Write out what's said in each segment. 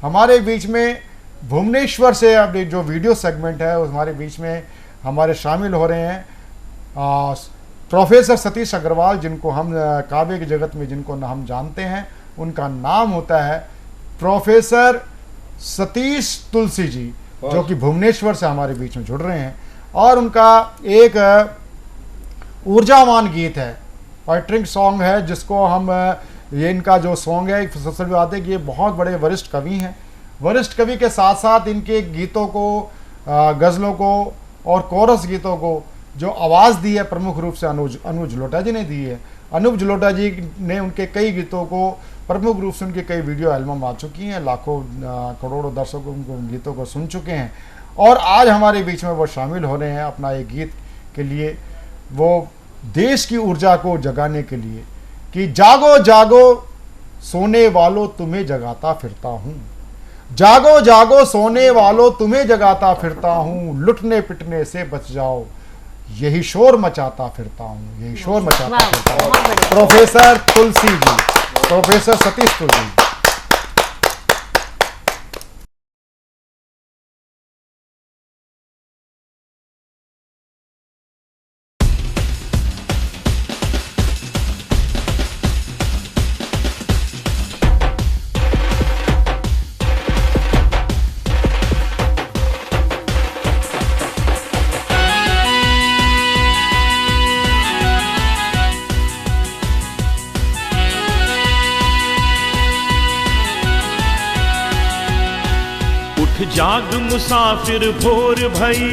हमारे बीच में भुवनेश्वर से अब जो वीडियो सेगमेंट है उस हमारे बीच में हमारे शामिल हो रहे हैं प्रोफेसर सतीश अग्रवाल, जिनको हम काव्य की जगत में जिनको हम जानते हैं, उनका नाम होता है प्रोफेसर सतीश तुलसी जी, जो कि भुवनेश्वर से हमारे बीच में जुड़ रहे हैं। और उनका एक ऊर्जावान गीत है, पोएट्रिक सॉन्ग है, जिसको हम ये इनका जो सॉन्ग है सबसे बात है कि ये बहुत बड़े वरिष्ठ कवि हैं। वरिष्ठ कवि के साथ साथ इनके गीतों को, गज़लों को और कोरस गीतों को जो आवाज़ दी है प्रमुख रूप से अनुज जलोटा जी ने दी है। अनुज जलोटा जी ने उनके कई गीतों को प्रमुख रूप से उनके कई वीडियो एल्बम आ चुकी हैं, लाखों करोड़ों दर्शक उनको गीतों को सुन चुके हैं। और आज हमारे बीच में वो शामिल हो रहे हैं अपना एक गीत के लिए, वो देश की ऊर्जा को जगाने के लिए कि जागो जागो सोने वालों तुम्हें जगाता फिरता हूँ, जागो जागो सोने वालों तुम्हें जगाता फिरता हूँ, लुटने पिटने से बच जाओ यही शोर मचाता फिरता हूँ, यही शोर मचाता फिरता हूँ। Professor Tulsi ji, professor Satish Tulsi ji. जाग मुसाफिर भोर भई,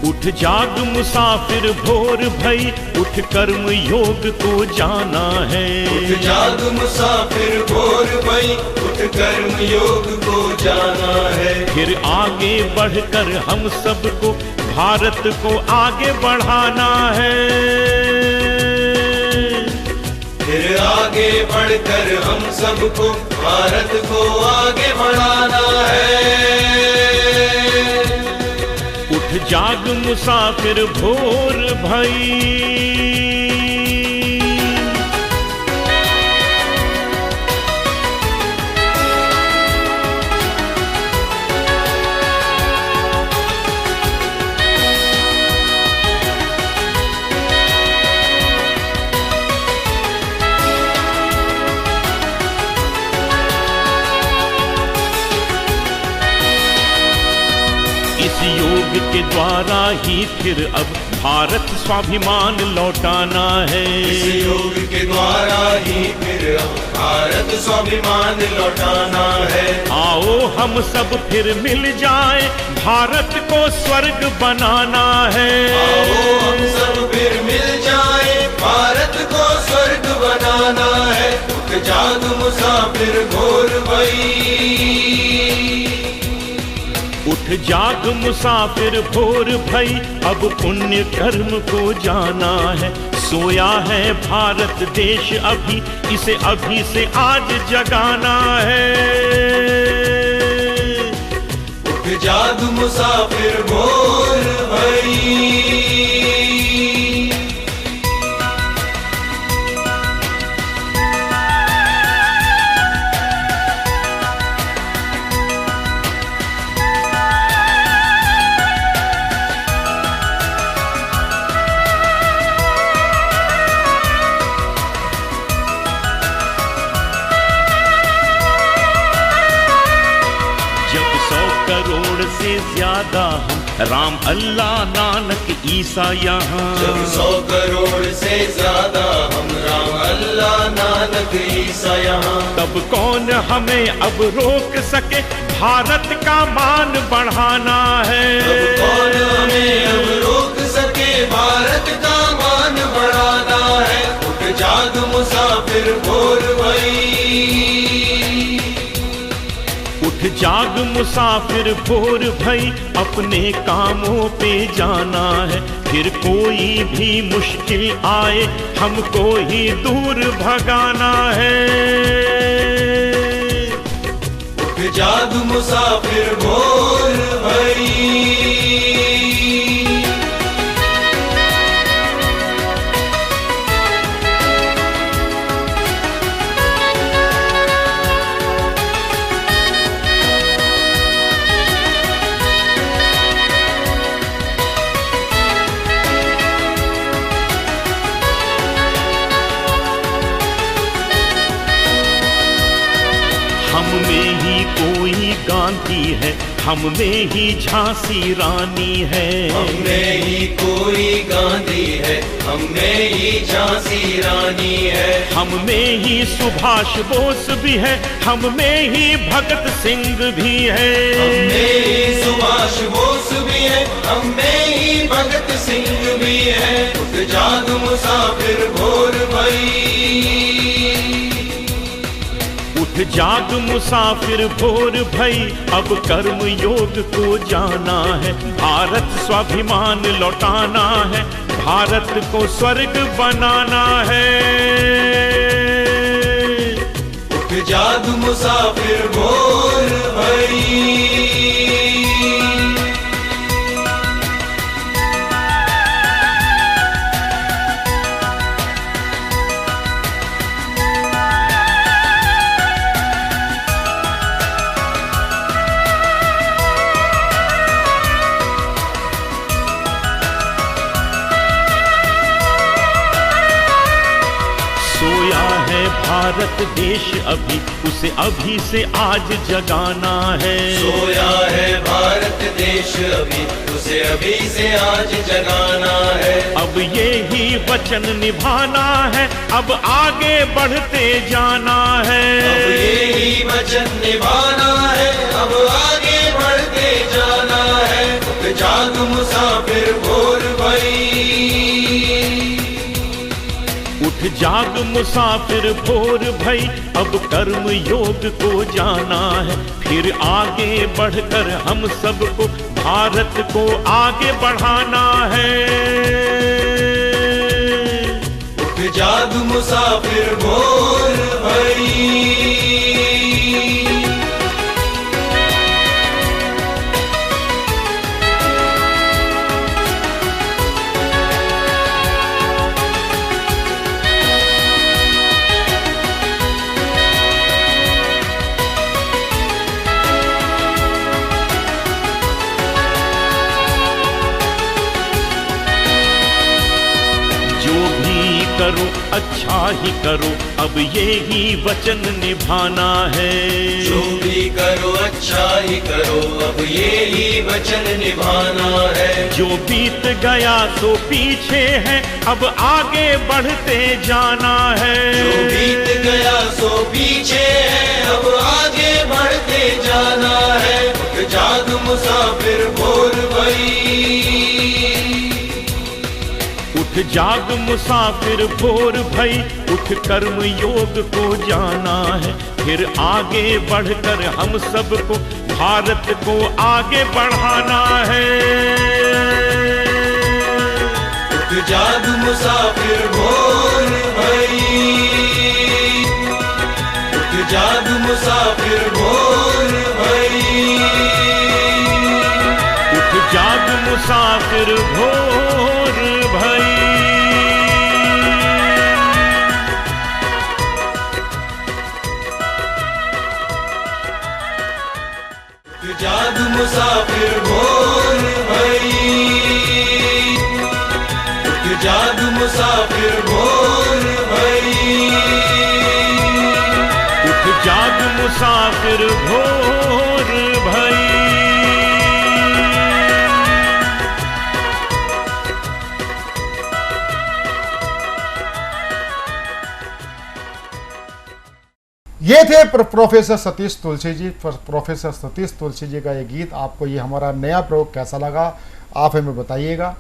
उठ जाग मुसाफिर भोर भई, उठ कर्म योग को जाना है। उठ जाग मुसाफिर भोर भई, उठ कर्म योग को जाना है। फिर आगे बढ़कर हम सबको भारत को आगे बढ़ाना है। फिर आगे बढ़कर हम सबको भारत को आगे बढ़ाना है। उठ जाग मुसाफिर भोर भई। योग के द्वारा ही फिर अब भारत स्वाभिमान लौटाना है। इस योग के द्वारा ही फिर अब भारत स्वाभिमान लौटाना है। आओ हम सब फिर मिल जाए, भारत को स्वर्ग बनाना है। आओ हम सब फिर मिल जाए, भारत को स्वर्ग बनाना है। उठ जाग मुसाफिर भोर भई, उठ जाग मुसाफिर भोर भई, अब पुण्य कर्म को जाना है। सोया है भारत देश अभी, इसे अभी से आज जगाना है। उठ जाग मुसाफिर भोर भई। से ज्यादा हम राम अल्लाह नानक ईसा यहाँ। जब 100 करोड़ से ज्यादा हम राम अल्लाह नानक ईसा यहाँ। तब कौन हमें अब रोक सके, भारत का मान बढ़ाना है। तब कौन हमें अब रोक सके, भारत का मान बढ़ाना है। उठ जाग मुसाफिर भोर भई, उठ जाग मुसाफिर भोर भई, अपने कामों पे जाना है। फिर कोई भी मुश्किल आए, हमको ही दूर भगाना है। उठ जाग मुसाफिर भोर भई। हम में ही कोई गांधी है, हम में ही झांसी रानी है। हम में ही कोई गांधी है, हम में ही झांसी रानी है। हम में ही सुभाष बोस भी है, हम में ही भगत सिंह भी है। हम में ही सुभाष बोस भी है, हम में ही भगत सिंह भी है। उठ जाग मुसाफिर भोर भई, उठ जाग मुसाफिर भोर भई, अब कर्म योग को जाना है। भारत स्वाभिमान लौटाना है, भारत को स्वर्ग बनाना है। उठ जाग मुसाफिर भोर भई। भारत देश अभी, उसे अभी से आज जगाना है। सोया है भारत देश अभी, उसे अभी से आज जगाना है। अब ये ही वचन निभाना है, अब आगे बढ़ते जाना है। अब ये ही वचन निभाना है, अब आगे बढ़ते जाना है। उठ जाग मुसाफिर भोर भई, उठ जाग मुसाफिर भोर भई, अब कर्म योग को जाना है। फिर आगे बढ़कर हम सबको भारत को आगे बढ़ाना है। उठ जाग मुसाफिर भोर भई। करो अच्छा ही करो, अब ये ही वचन निभाना है। जो भी करो अच्छा ही करो, अब ये ही वचन निभाना है। जो बीत गया सो पीछे है, अब आगे बढ़ते जाना है। जो बीत गया सो पीछे है, अब आगे बढ़ते जाना है। उठ जाग मुसाफिर भोर भई, उठ जाग मुसाफिर भोर भई, उठ कर्म योग को जाना है। फिर आगे बढ़कर हम सबको भारत को आगे बढ़ाना है। उठ जाग मुसाफिर भोर भई, उठ जाग मुसाफिर भोर भई, उठ जाग मुसाफिर भोर भई। जाग मुसाफिर भोर भई, उठ जाग मुसाफिर भोर भई, उठ जाग मुसाफिर भोर भई। ये थे प्रोफेसर सतीश तुलसी जी। प्रोफेसर सतीश तुलसी जी का ये गीत, आपको ये हमारा नया प्रयोग कैसा लगा आप हमें बताइएगा।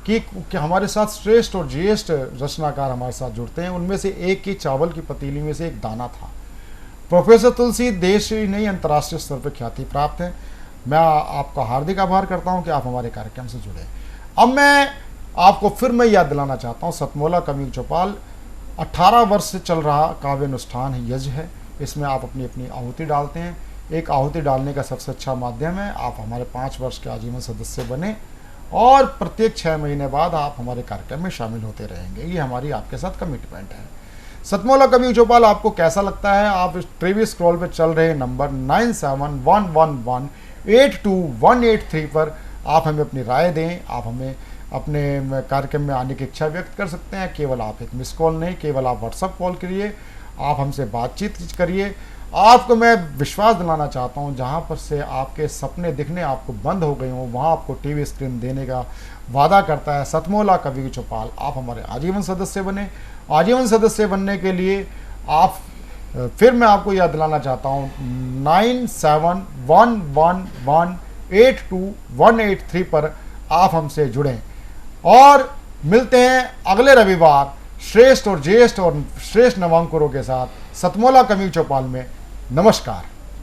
कि हमारे साथ श्रेष्ठ और ज्येष्ठ रचनाकार हमारे साथ जुड़ते हैं, उनमें से एक की चावल की पतीली में से एक दाना था। प्रोफेसर तुलसी देश ही नहीं अंतर्राष्ट्रीय स्तर पर ख्याति प्राप्त है। मैं आपका हार्दिक आभार करता हूं कि आप हमारे कार्यक्रम से जुड़े। अब मैं आपको फिर मैं याद दिलाना चाहता हूं, सतमोला कवि चौपाल 18 वर्ष से चल रहा काव्य अनुष्ठान है, यज्ञ है। इसमें आप अपनी अपनी आहुति डालते हैं। एक आहुति डालने का सबसे अच्छा माध्यम है आप हमारे 5 वर्ष के आजीवन सदस्य बने और प्रत्येक 6 महीने बाद आप हमारे कार्यक्रम में शामिल होते रहेंगे। ये हमारी आपके साथ कमिटमेंट है। सतमोला कवि चौपाल आपको कैसा लगता है? आप इस टीवी स्क्रॉल पर चल रहे नंबर 9711182183 पर आप हमें अपनी राय दें। आप हमें अपने कार्यक्रम में आने की इच्छा व्यक्त कर सकते हैं। केवल आप एक मिस कॉल नहीं, केवल आप व्हाट्सअप कॉल करिए। आप हमसे बातचीत करिए। आपको मैं विश्वास दिलाना चाहता हूँ, जहाँ पर से आपके सपने दिखने आपको बंद हो गए हों, वहाँ आपको टीवी स्क्रीन देने का वादा करता है सतमोला कवि चौपाल। आप हमारे आजीवन सदस्य बने। आजीवन सदस्य बनने के लिए आप फिर मैं आपको याद दिलाना चाहता हूँ 9711182183 पर आप हमसे जुड़ें। और मिलते हैं अगले रविवार श्रेष्ठ और ज्येष्ठ और श्रेष्ठ नवांकुरों के साथ सतमोला कवि चौपाल में। नमस्कार।